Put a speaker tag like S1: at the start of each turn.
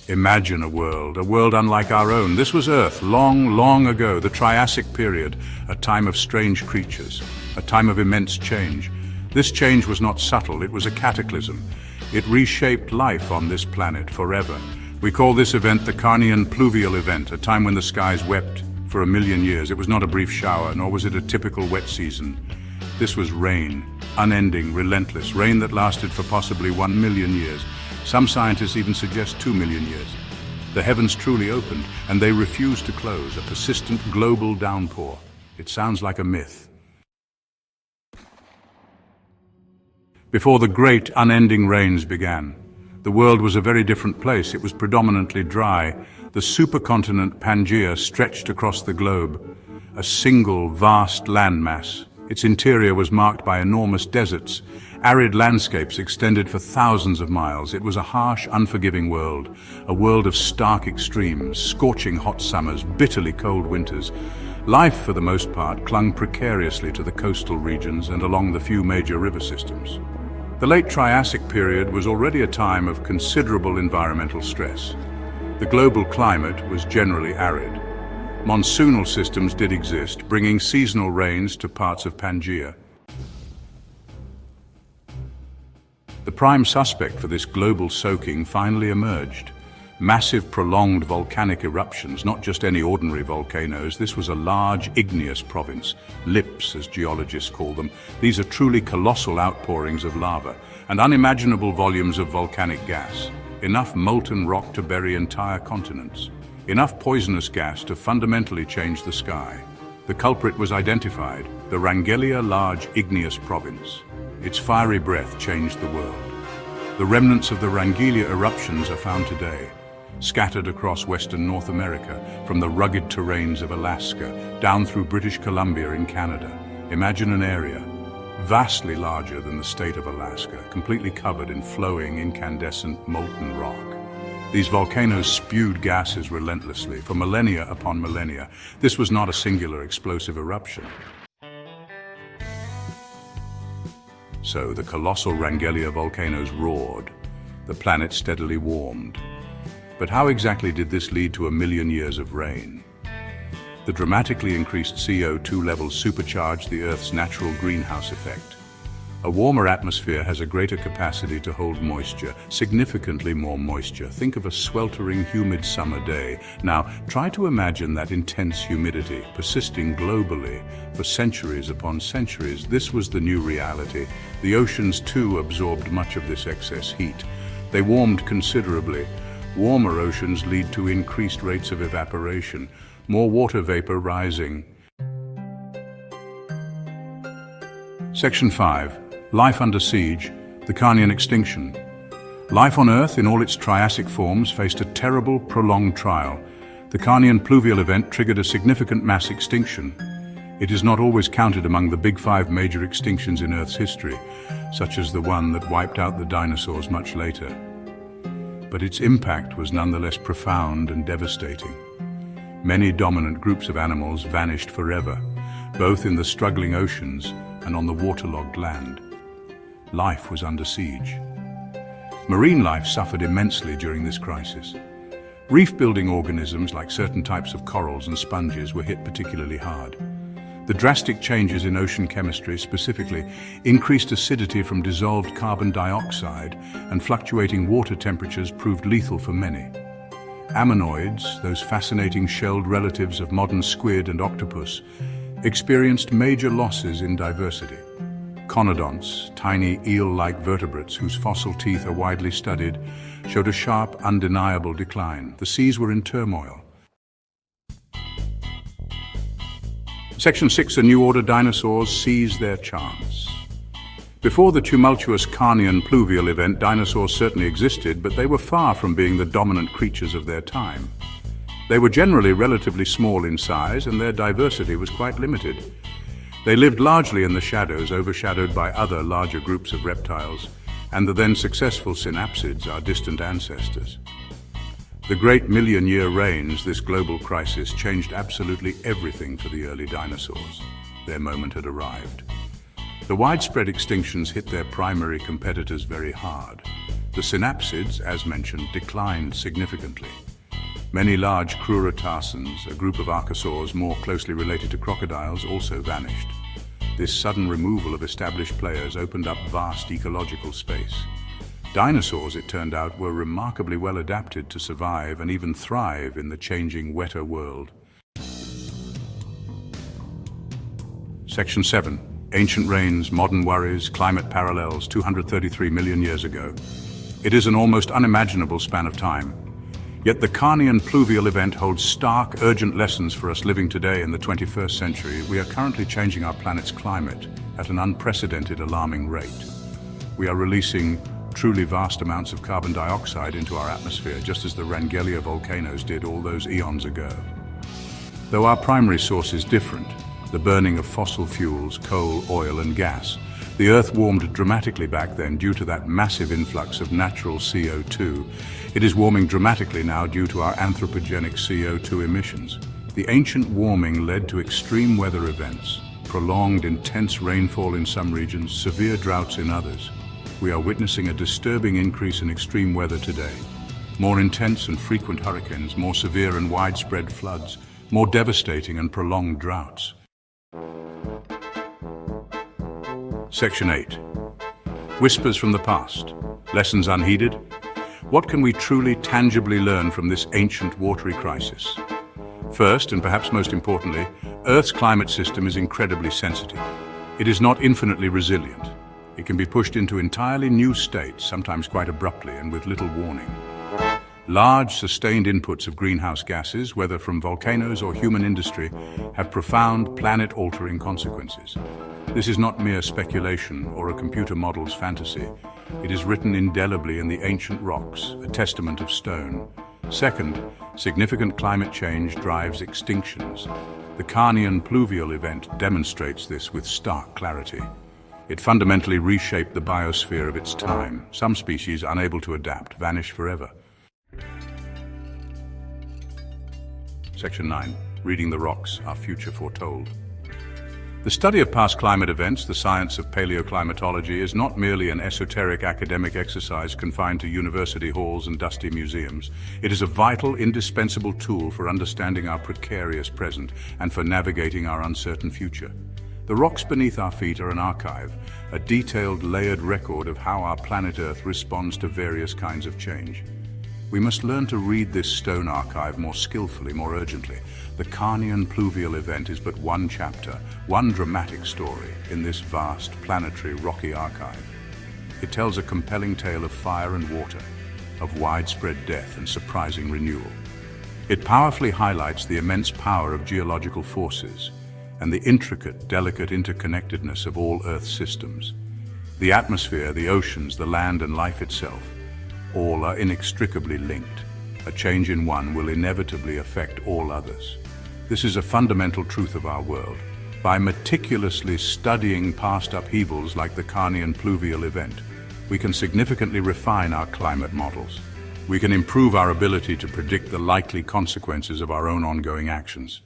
S1: Imagine a world unlike our own. This was Earth, long, long ago, the Triassic period, a time of strange creatures, a time of immense change. This change was not subtle, it was a cataclysm. It reshaped life on this planet forever. We call this event the Carnian Pluvial Event, a time when the skies wept for 1,000,000 years. It was not a brief shower, nor was it a typical wet season. This was rain, unending, relentless, rain that lasted for possibly 1,000,000 years. Some scientists even suggest 2,000,000 years. The heavens truly opened, and they refused to close, a persistent global downpour. It sounds like a myth. Before the great, unending rains began, the world was a very different place. It was predominantly dry. The supercontinent Pangaea stretched across the globe, a single, vast landmass. Its interior was marked by enormous deserts. Arid landscapes extended for thousands of miles. It was a harsh, unforgiving world, a world of stark extremes, scorching hot summers, bitterly cold winters. Life, for the most part, clung precariously to the coastal regions and along the few major river systems. The late Triassic period was already a time of considerable environmental stress. The global climate was generally arid. Monsoonal systems did exist, bringing seasonal rains to parts of Pangaea. The prime suspect for this global soaking finally emerged. Massive, prolonged volcanic eruptions, not just any ordinary volcanoes. This was a large, igneous province, lips as geologists call them. These are truly colossal outpourings of lava and unimaginable volumes of volcanic gas. Enough molten rock to bury entire continents. Enough poisonous gas to fundamentally change the sky. The culprit was identified, the Rangelia large igneous province. Its fiery breath changed the world. The remnants of the Rangelia eruptions are found today, scattered across western North America, from the rugged terrains of Alaska down through British Columbia in Canada. Imagine an area vastly larger than the state of Alaska, completely covered in flowing, incandescent, molten rock. These volcanoes spewed gases relentlessly for millennia upon millennia. This was not a singular explosive eruption. So the colossal Rangelia volcanoes roared. The planet steadily warmed. But how exactly did this lead to 1,000,000 years of rain? The dramatically increased CO2 levels supercharged the Earth's natural greenhouse effect. A warmer atmosphere has a greater capacity to hold moisture, significantly more moisture. Think of a sweltering, humid summer day. Now, try to imagine that intense humidity persisting globally for centuries upon centuries. This was the new reality. The oceans, too, absorbed much of this excess heat. They warmed considerably. Warmer oceans lead to increased rates of evaporation, more water vapor rising. Section 5. Life under siege, the Carnian extinction. Life on Earth in all its Triassic forms faced a terrible, prolonged trial. The Carnian Pluvial Event triggered a significant mass extinction. It is not always counted among the big 5 major extinctions in Earth's history, such as the one that wiped out the dinosaurs much later. But its impact was nonetheless profound and devastating. Many dominant groups of animals vanished forever, both in the struggling oceans and on the waterlogged land. Life was under siege. Marine life suffered immensely during this crisis. Reef-building organisms like certain types of corals and sponges were hit particularly hard. The drastic changes in ocean chemistry, specifically increased acidity from dissolved carbon dioxide and fluctuating water temperatures, proved lethal for many. Ammonoids, those fascinating shelled relatives of modern squid and octopus, experienced major losses in diversity. Conodonts, tiny eel-like vertebrates whose fossil teeth are widely studied, showed a sharp, undeniable decline. The seas were in turmoil. Section 6. A new order dinosaurs seized their chance. Before the tumultuous Carnian Pluvial Event, dinosaurs certainly existed, but they were far from being the dominant creatures of their time. They were generally relatively small in size, and their diversity was quite limited. They lived largely in the shadows, overshadowed by other larger groups of reptiles, and the then successful synapsids, our distant ancestors. The great million-year rains, this global crisis, changed absolutely everything for the early dinosaurs. Their moment had arrived. The widespread extinctions hit their primary competitors very hard. The synapsids, as mentioned, declined significantly. Many large crurotarsans, a group of archosaurs more closely related to crocodiles, also vanished. This sudden removal of established players opened up vast ecological space. Dinosaurs, it turned out, were remarkably well adapted to survive and even thrive in the changing, wetter world. Section 7. Ancient rains, modern worries, climate parallels 233 million years ago. It is an almost unimaginable span of time. Yet the Carnian Pluvial Event holds stark, urgent lessons for us living today in the 21st century. We are currently changing our planet's climate at an unprecedented, alarming rate. We are releasing truly vast amounts of carbon dioxide into our atmosphere, just as the Rangelia volcanoes did all those eons ago. Though our primary source is different, the burning of fossil fuels, coal, oil and gas, the Earth warmed dramatically back then due to that massive influx of natural CO2. It is warming dramatically now due to our anthropogenic CO2 emissions. The ancient warming led to extreme weather events, prolonged intense rainfall in some regions, severe droughts in others. We are witnessing a disturbing increase in extreme weather today. More intense and frequent hurricanes, more severe and widespread floods, more devastating and prolonged droughts. Section 8. Whispers from the past. Lessons unheeded. What can we truly, tangibly learn from this ancient watery crisis? First, and perhaps most importantly, Earth's climate system is incredibly sensitive. It is not infinitely resilient. It can be pushed into entirely new states, sometimes quite abruptly and with little warning. Large, sustained inputs of greenhouse gases, whether from volcanoes or human industry, have profound, planet-altering consequences. This is not mere speculation or a computer model's fantasy. It is written indelibly in the ancient rocks, a testament of stone. Second, significant climate change drives extinctions. The Carnian Pluvial Event demonstrates this with stark clarity. It fundamentally reshaped the biosphere of its time. Some species, unable to adapt, vanish forever. Section 9. Reading the rocks, our future foretold. The study of past climate events, the science of paleoclimatology, is not merely an esoteric academic exercise confined to university halls and dusty museums. It is a vital, indispensable tool for understanding our precarious present and for navigating our uncertain future. The rocks beneath our feet are an archive, a detailed, layered record of how our planet Earth responds to various kinds of change. We must learn to read this stone archive more skillfully, more urgently. The Carnian Pluvial Event is but one chapter, one dramatic story in this vast, planetary, rocky archive. It tells a compelling tale of fire and water, of widespread death and surprising renewal. It powerfully highlights the immense power of geological forces and the intricate, delicate interconnectedness of all Earth's systems. The atmosphere, the oceans, the land and life itself, all are inextricably linked. A change in one will inevitably affect all others. This is a fundamental truth of our world. By meticulously studying past upheavals like the Carnian Pluvial Event, we can significantly refine our climate models. We can improve our ability to predict the likely consequences of our own ongoing actions.